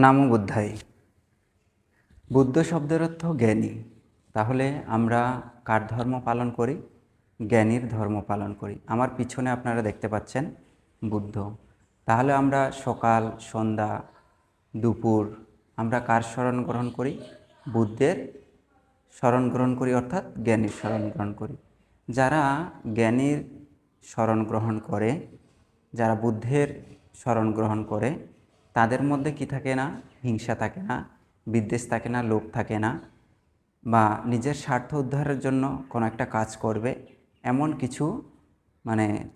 নামো বুদ্ধায়। বুদ্ধ শব্দের অর্থ জ্ঞানী। তাহলে আমরা কার ধর্ম পালন করি? জ্ঞানীর ধর্ম পালন করি। আমার পিছনে আপনারা দেখতে পাচ্ছেন বুদ্ধ। তাহলে আমরা সকাল, সন্ধ্যা, দুপুর আমরা কার শরণ গ্রহণ করি? বুদ্ধের শরণ গ্রহণ করি, অর্থাৎ জ্ঞানীর শরণ গ্রহণ করি। যারা জ্ঞানীর শরণ গ্রহণ করে, যারা বুদ্ধের শরণ গ্রহণ করে, তাদের মধ্যে কি থাকে না? হিংসা থাকে না, বিদ্বেষ থাকে না, লোভ থাকে না, বা নিজের স্বার্থ উদ্ধারের জন্য কোনো একটা কাজ করবে এমন কিছু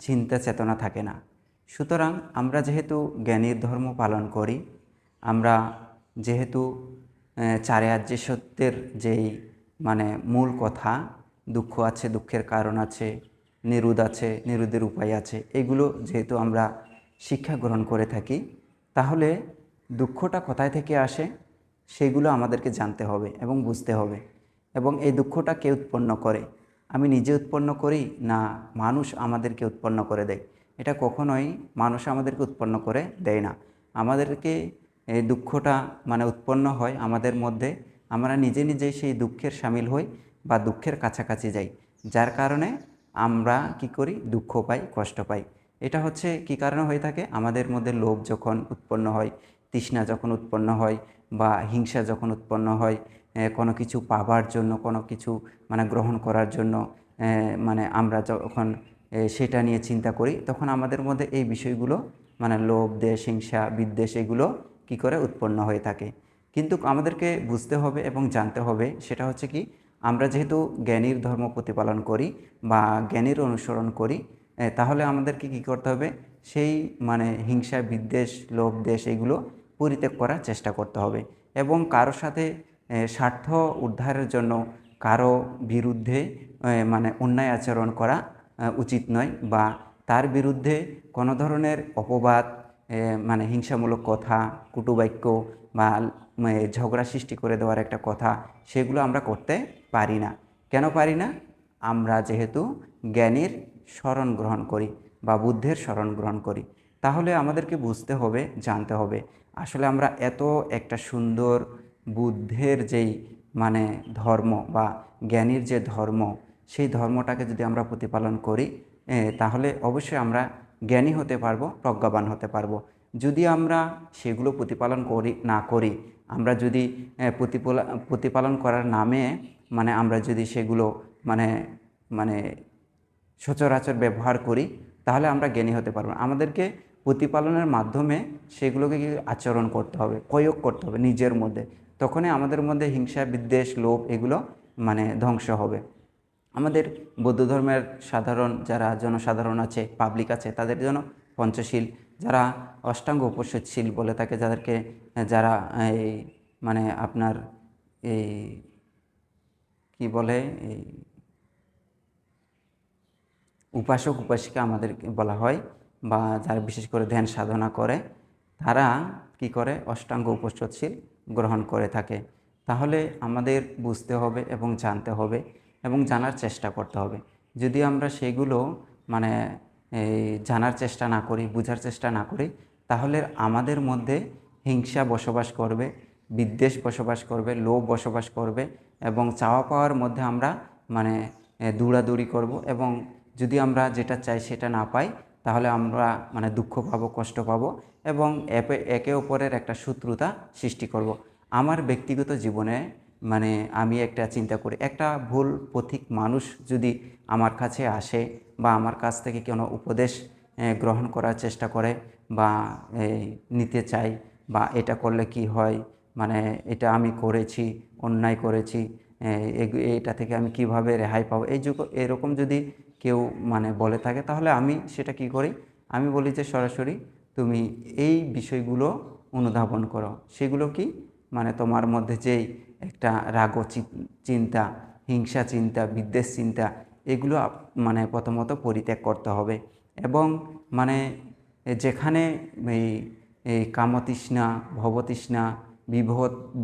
চিন্তা চেতনা থাকে না। সুতরাং আমরা যেহেতু জ্ঞানীর ধর্ম পালন করি, আমরা যেহেতু চারে আর্য সত্যের যেই মূল কথা, দুঃখ আছে, দুঃখের কারণ আছে, নিরোধ আছে, নিরোধের উপায় আছে, এগুলো যেহেতু আমরা শিক্ষা গ্রহণ করে থাকি, তাহলে দুঃখটা কোথায় থেকে আসে সেগুলো আমাদেরকে জানতে হবে এবং বুঝতে হবে। এবং এই দুঃখটা কে উৎপন্ন করে? আমি নিজে উৎপন্ন করি না মানুষ আমাদেরকে উৎপন্ন করে দেয়? এটা কখনোই মানুষ আমাদেরকে উৎপন্ন করে দেয় না। আমাদেরকে এই দুঃখটা উৎপন্ন হয় আমাদের মধ্যে, আমরা নিজে নিজেই সেই দুঃখের সামিল হই বা দুঃখের কাছাকাছি যাই, যার কারণে আমরা কি করি? দুঃখ পাই, কষ্ট পাই। এটা হচ্ছে কী কারণে হয়ে থাকে? আমাদের মধ্যে লোভ যখন উৎপন্ন হয়, তৃষ্ণা যখন উৎপন্ন হয়, বা হিংসা যখন উৎপন্ন হয়, কোনো কিছু পাবার জন্য, কোনো কিছু গ্রহণ করার জন্য আমরা যখন সেটা নিয়ে চিন্তা করি, তখন আমাদের মধ্যে এই বিষয়গুলো লোভ, দেশ, হিংসা, বিদ্বেষ এগুলো কি করে উৎপন্ন হয়ে থাকে। কিন্তু আমাদেরকে বুঝতে হবে এবং জানতে হবে, সেটা হচ্ছে কি, আমরা যেহেতু জ্ঞানীর ধর্ম প্রতিপালন করি বা জ্ঞানীর অনুসরণ করি, তাহলে আমাদেরকে কী করতে হবে? সেই হিংসা, বিদ্বেষ, লোভ, দেশ এগুলো পরিত্যাগ করার চেষ্টা করতে হবে। এবং কারোর সাথে স্বার্থ উদ্ধারের জন্য কারো বিরুদ্ধে অন্যায় আচরণ করা উচিত নয়, বা তার বিরুদ্ধে কোনো ধরনের অপবাদ, হিংসামূলক কথা, কটুবাক্য বা ঝগড়া সৃষ্টি করে দেওয়ার একটা কথা, সেগুলো আমরা করতে পারি না। কেন পারি না? আমরা যেহেতু জ্ঞানীর শরণ গ্রহণ করি বা বুদ্ধের শরণ গ্রহণ করি। তাহলে আমাদেরকে বুঝতে হবে, জানতে হবে, আসলে আমরা এত একটা সুন্দর বুদ্ধের যেই ধর্ম বা জ্ঞানীর যে ধর্ম, সেই ধর্মটাকে যদি আমরা প্রতিপালন করি, তাহলে অবশ্যই আমরা জ্ঞানী হতে পারবো, প্রজ্ঞাবান হতে পারবো। যদি আমরা সেগুলো প্রতিপালন না করি, আমরা যদি প্রতিপালন করার নামে আমরা যদি সেগুলো মানে মানে সচরাচর ব্যবহার করি, তাহলে আমরা জ্ঞানী হতে পারবো না। আমাদেরকে প্রতিপালনের মাধ্যমে সেগুলোকে আচরণ করতে হবে, প্রয়োগ করতে হবে নিজের মধ্যে। তখনই আমাদের মধ্যে হিংসা, বিদ্বেষ, লোভ এগুলো ধ্বংস হবে। আমাদের বৌদ্ধ ধর্মের সাধারণ যারা জনসাধারণ আছে, পাবলিক আছে, তাদের জন্য পঞ্চশীল, যারা অষ্টাঙ্গ উপোষশীল বলে থাকে, যাদেরকে যারা এই আপনার এই কি বলে, এই উপাসক উপাসিকা আমাদেরকে বলা হয়, বা যারা বিশেষ করে ধ্যান সাধনা করে, তারা কি করে? অষ্টাঙ্গ উপোষশীল গ্রহণ করে থাকে। তাহলে আমাদের বুঝতে হবে এবং জানতে হবে এবং জানার চেষ্টা করতে হবে। যদি আমরা সেগুলো মানে এই জানার চেষ্টা না করি, বোঝার চেষ্টা না করি, তাহলে আমাদের মধ্যে হিংসা বসবাস করবে, বিদ্বেষ বসবাস করবে, লোভ বসবাস করবে, এবং চাওয়া পাওয়ার মধ্যে আমরা দৌড়াদৌড়ি করব, এবং যদি আমরা যেটা চাই সেটা না পাই, তাহলে আমরা দুঃখ পাবো, কষ্ট পাবো, এবং একে অপরের একটা শত্রুতা সৃষ্টি করব। আমার ব্যক্তিগত জীবনে আমি একটা চিন্তা করি, একটা ভুল পথিক মানুষ যদি আমার কাছে আসে বা আমার কাছ থেকে কোনো উপদেশ গ্রহণ করার চেষ্টা করে, বা নিতে চাই, বা এটা করলে কি হয়, এটা আমি করেছি, অন্যায় করেছি, এটা থেকে আমি কিভাবে রেহাই পাবো, এরকম যদি কেউ বলে থাকে, তাহলে আমি সেটা কি করি? আমি বলি যে সরাসরি তুমি এই বিষয়গুলো অনুধাবন করো। সেগুলো কি? তোমার মধ্যে যেই একটা রাগ চিন্তা, হিংসা চিন্তা, বিদ্বেষ চিন্তা, এগুলো প্রথমত পরিত্যাগ করতে হবে। এবং যেখানে এই এই কামতৃষ্ণা, ভবতৃষ্ণা,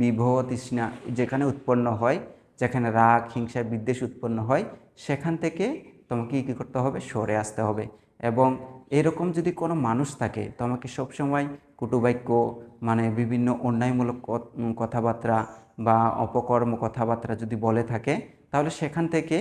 বিভবতৃষ্ণা যেখানে উৎপন্ন হয়, যেখানে রাগ, হিংসা, বিদ্বেষ উৎপন্ন হয়, সেখান থেকে তোমাকে কী করতে হবে? সরে আসতে হবে। এবং এরকম যদি কোনো মানুষ থাকে তোমাকে সবসময় কটুবাক্য মানে বিভিন্ন অন্যায়মূলক কথাবার্তা বা অপকর্ম কথাবার্তা যদি বলে থাকে, তাহলে সেখান থেকে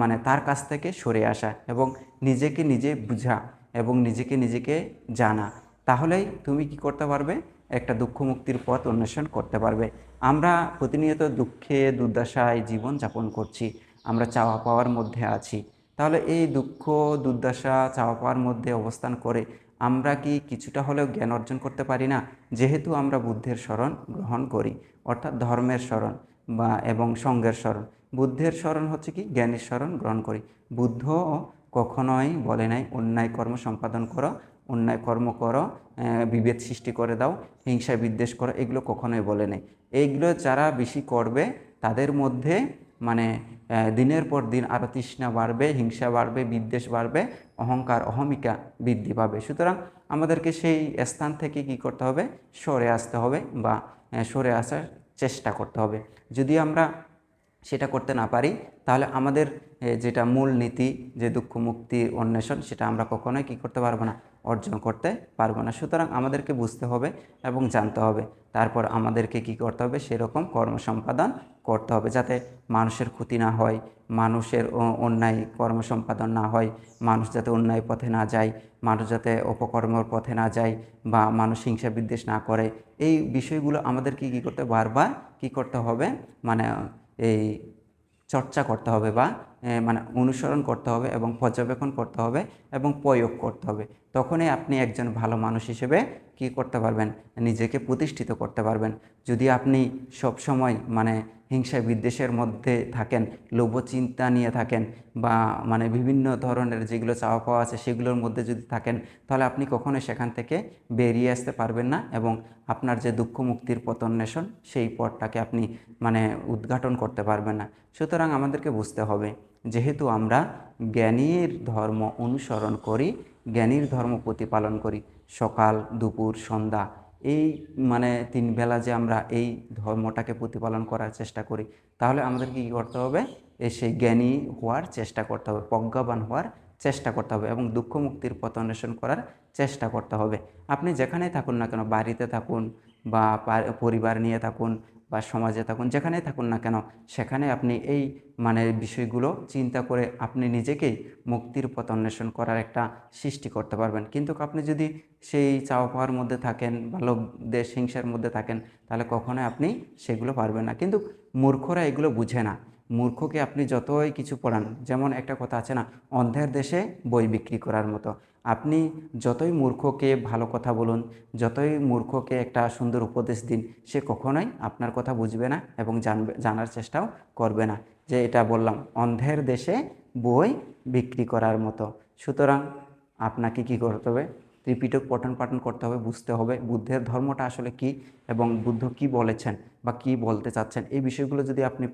মানে তার কাছ থেকে সরে আসা এবং নিজেকে নিজে বোঝা এবং নিজেকে জানা, তাহলেই তুমি কি করতে পারবে, একটা দুঃখ মুক্তির পথ অন্বেষণ করতে পারবে। আমরা প্রতিনিয়ত দুঃখে দুর্দশায় জীবন যাপন করছি, আমরা চাওয়া পাওয়ার মধ্যে আছি। তাহলে এই দুঃখ দুর্দশা চাওয়া পাওয়ার মধ্যে অবস্থান করে আমরা কি কিছুটা হলেও জ্ঞান অর্জন করতে পারি না? যেহেতু আমরা বুদ্ধের শরণ গ্রহণ করি, অর্থাৎ ধর্মের শরণ এবং সঙ্গের শরণ। বুদ্ধের শরণ হচ্ছে কি, জ্ঞানের শরণ গ্রহণ করি। বুদ্ধ কখনোই বলে নাই অন্যায় কর্ম সম্পাদন করো, অন্যায় কর্ম করো, বিভেদ সৃষ্টি করে দাও, হিংসা বিদ্বেষ করো, এগুলো কখনোই বলে নাই। এইগুলো যারা বেশি করবে তাদের মধ্যে মানে দিনের পর দিন আরও তৃষ্ণা বাড়বে, হিংসা বাড়বে, বিদ্বেষ বাড়বে, অহংকার অহমিকা বৃদ্ধি পাবে। সুতরাং আমাদেরকে সেই স্থান থেকে কি করতে হবে, সরে আসতে হবে বা সরে আসার চেষ্টা করতে হবে। যদি আমরা সেটা করতে না পারি, তাহলে আমাদের যেটা মূল নীতি, যে দুঃখ মুক্তির অন্বেষণ, সেটা আমরা কখনোই কী করতে পারবো না, অর্জন করতে পারবো না। সুতরাং আমাদেরকে বুঝতে হবে এবং জানতে হবে, তারপর আমাদেরকে কি করতে হবে, সেরকম কর্ম সম্পাদন করতে হবে, যাতে মানুষের ক্ষতি না হয়, মানুষের অন্যায় কর্ম সম্পাদন না হয়, মানুষ যাতে অন্যায় পথে না যায়, মানুষ যাতে অপকর্মের পথে না যায় বা মানুষ হিংসা বিদ্বেষ না করে। এই বিষয়গুলো আমাদেরকে কী করতে, বারবার কী করতে হবে, মানে এই চর্চা করতে হবে বা মানে অনুসরণ করতে হবে এবং পর্যবেক্ষণ করতে হবে এবং প্রয়োগ করতে হবে। তখনই আপনি একজন ভালো মানুষ হিসেবে কী করতে পারবেন, নিজেকে প্রতিষ্ঠিত করতে পারবেন। যদি আপনি সব সময় মানে হিংসা বিদ্বেষের মধ্যে থাকেন, লোভ চিন্তা নিয়ে থাকেন বা মানে বিভিন্ন ধরনের যেগুলো চাওয়া পাওয়া আছে সেগুলোর মধ্যে যদি থাকেন, তাহলে আপনি কখনোই সেখান থেকে বেরিয়ে আসতে পারবেন না এবং আপনার যে দুঃখ মুক্তির পথ অন্বেষণ, সেই পথটাকে আপনি মানে উদ্ঘাটন করতে পারবেন না। সুতরাং আমাদেরকে বুঝতে হবে, যেহেতু আমরা জ্ঞানীর ধর্ম অনুসরণ করি, জ্ঞানীর ধর্ম প্রতিপালন করি, সকাল দুপুর সন্ধ্যা এই মানে 3 বেলা যে আমরা এই ধর্মটাকে প্রতিপালন করার চেষ্টা করি, তাহলে আমাদেরকে কী করতে হবে, সেই জ্ঞানী হওয়ার চেষ্টা করতে হবে, প্রজ্ঞাবান হওয়ার চেষ্টা করতে হবে এবং দুঃখ মুক্তির পথ অন্বেষণ করার চেষ্টা করতে হবে। আপনি যেখানেই থাকুন না কেন, বাড়িতে থাকুন বা পরিবার নিয়ে থাকুন বা সমাজে থাকুন, যেখানেই থাকুন না কেন, সেখানে আপনি এই মানে বিষয়গুলো চিন্তা করে আপনি নিজেকেই মুক্তির পথ অন্বেষণ করার একটা সৃষ্টি করতে পারবেন। কিন্তু আপনি যদি সেই চাওয়া পাওয়ার মধ্যে থাকেন বা লোভ দেশ হিংসার মধ্যে থাকেন, তাহলে কখনোই আপনি সেগুলো পারবেন না। কিন্তু মূর্খরা এগুলো বুঝে না। মূর্খকে আপনি যতই কিছু পড়ান, যেমন একটা কথা আছে না, অন্ধের দেশে বই বিক্রি করার মতো। আপনি যতই মূর্খকে ভালো কথা বলুন, যতই মূর্খকে একটা সুন্দর উপদেশ দিন, সে কখনোই আপনার কথা বুঝবে না এবং জানার চেষ্টাও করবে না। যে এটা বললাম, অন্ধের দেশে বই বিক্রি করার মতো। সুতরাং আপনাকে কি করতে হবে, ত্রিপিটক পঠন পাঠন করতে হবে, বুঝতে হবে বুদ্ধের ধর্মটা আসলে কি এবং বুদ্ধ কি বলেছেন বা কি বলতে চাচ্ছেন। এই বিষয়গুলো যদি আপনি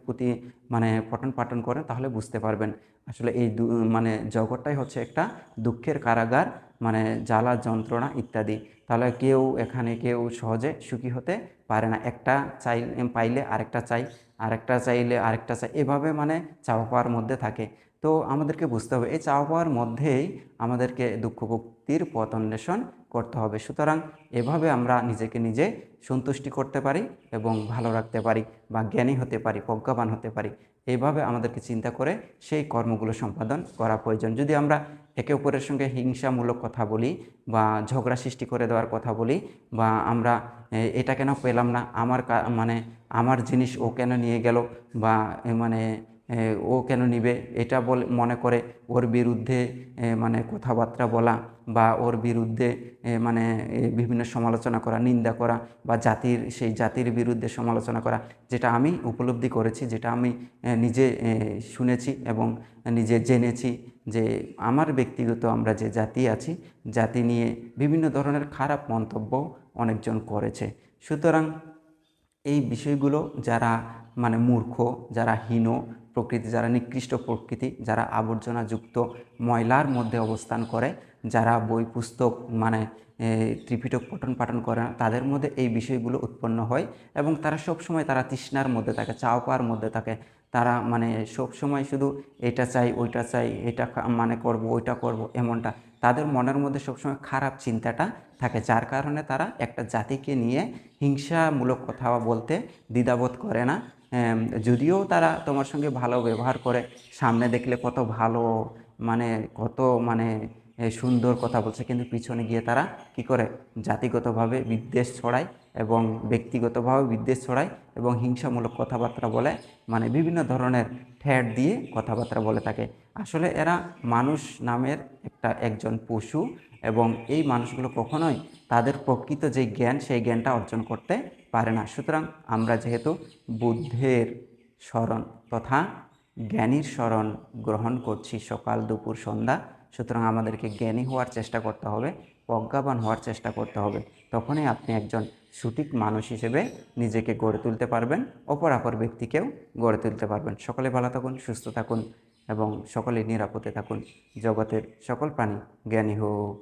মানে পঠন পাঠন করেন, তাহলে বুঝতে পারবেন আসলে এই মানে জগৎটাই হচ্ছে একটা দুঃখের কারাগার, মানে জ্বালা যন্ত্রণা ইত্যাদি। তাহলে কেউ সহজে সুখী হতে পারে না। একটা পাইলে আরেকটা চাই, আরেকটা চাইলে আরেকটা চাই, এভাবে মানে চাওয়া পাওয়ার মধ্যে থাকে। তো আমাদেরকে বুঝতে হবে, এই চাওয়া পাওয়ার মধ্যেই আমাদেরকে দুঃখ মুক্তির পথ অন্বেষণ করতে হবে। সুতরাং এভাবে আমরা নিজেকে নিজে সন্তুষ্টি করতে পারি এবং ভালো রাখতে পারি বা জ্ঞানী হতে পারি, প্রজ্ঞাবান হতে পারি। এইভাবে আমাদেরকে চিন্তা করে সেই কর্মগুলো সম্পাদন করা প্রয়োজন। যদি আমরা একে অপরের সঙ্গে হিংসামূলক কথা বলি বা ঝগড়া সৃষ্টি করে দেওয়ার কথা বলি বা আমরা এটা কেন পেলাম না, মানে আমার জিনিস ও কেন নিয়ে গেল বা মানে ও কেন নিবে, এটা বলে মনে করে ওর বিরুদ্ধে মানে কথাবার্তা বলা বা ওর বিরুদ্ধে মানে বিভিন্ন সমালোচনা করা, নিন্দা করা বা সেই জাতির বিরুদ্ধে সমালোচনা করা, যেটা আমি উপলব্ধি করেছি, যেটা আমি নিজে শুনেছি এবং নিজে জেনেছি যে আমার ব্যক্তিগত আমরা যে জাতি আছি, জাতি নিয়ে বিভিন্ন ধরনের খারাপ মন্তব্য অনেকজন করেছে। সুতরাং এই বিষয়গুলো যারা মানে মূর্খ, যারা হীন প্রকৃতি, যারা নিকৃষ্ট প্রকৃতি, যারা আবর্জনাযুক্ত ময়লার মধ্যে অবস্থান করে, যারা বই পুস্তক মানে ত্রিপিটক পঠন পাঠন করে না, তাদের মধ্যে এই বিষয়গুলো উৎপন্ন হয় এবং তারা সবসময় তারা তৃষ্ণার মধ্যে থাকে, চাওয়া পাওয়ার মধ্যে থাকে। তারা মানে সবসময় শুধু এটা চাই ওইটা চাই, এটা মানে করব ওইটা করব, এমনটা তাদের মনের মধ্যে সবসময় খারাপ চিন্তাটা থাকে, যার কারণে তারা একটা জাতিকে নিয়ে হিংসামূলক কথা বলতে দ্বিধাবোধ করে না। যদিও তারা তোমার সঙ্গে ভালো ব্যবহার করে, সামনে দেখলে কত ভালো, মানে কত মানে সুন্দর কথা বলছে, কিন্তু পিছনে গিয়ে তারা কি করে জাতিগতভাবে বিদ্বেষ ছড়ায় এবং ব্যক্তিগতভাবে বিদ্বেষ ছড়ায় এবং হিংসামূলক কথাবার্তা বলে, মানে বিভিন্ন ধরনের ঠেট দিয়ে কথাবার্তা বলে থাকে। আসলে এরা মানুষ নামের একজন পশু, এবং এই মানুষগুলো কখনোই তাদের প্রকৃত যে জ্ঞান সেই জ্ঞানটা অর্জন করতে পারে না। সুতরাং আমরা যেহেতু বুদ্ধের শরণ তথা জ্ঞানীর শরণ গ্রহণ করছি সকাল দুপুর সন্ধ্যা, সুতরাং আমাদেরকে জ্ঞানী হওয়ার চেষ্টা করতে হবে, প্রজ্ঞাবান হওয়ার চেষ্টা করতে হবে। তখনই আপনি একজন সঠিক মানুষ হিসেবে নিজেকে গড়ে তুলতে পারবেন, অপর ব্যক্তিকেও গড়ে তুলতে পারবেন। সকলে ভালো থাকুন, সুস্থ থাকুন এবং সকলে নিরাপদে থাকুন। জগতের সকল প্রাণী জ্ঞানী হোক।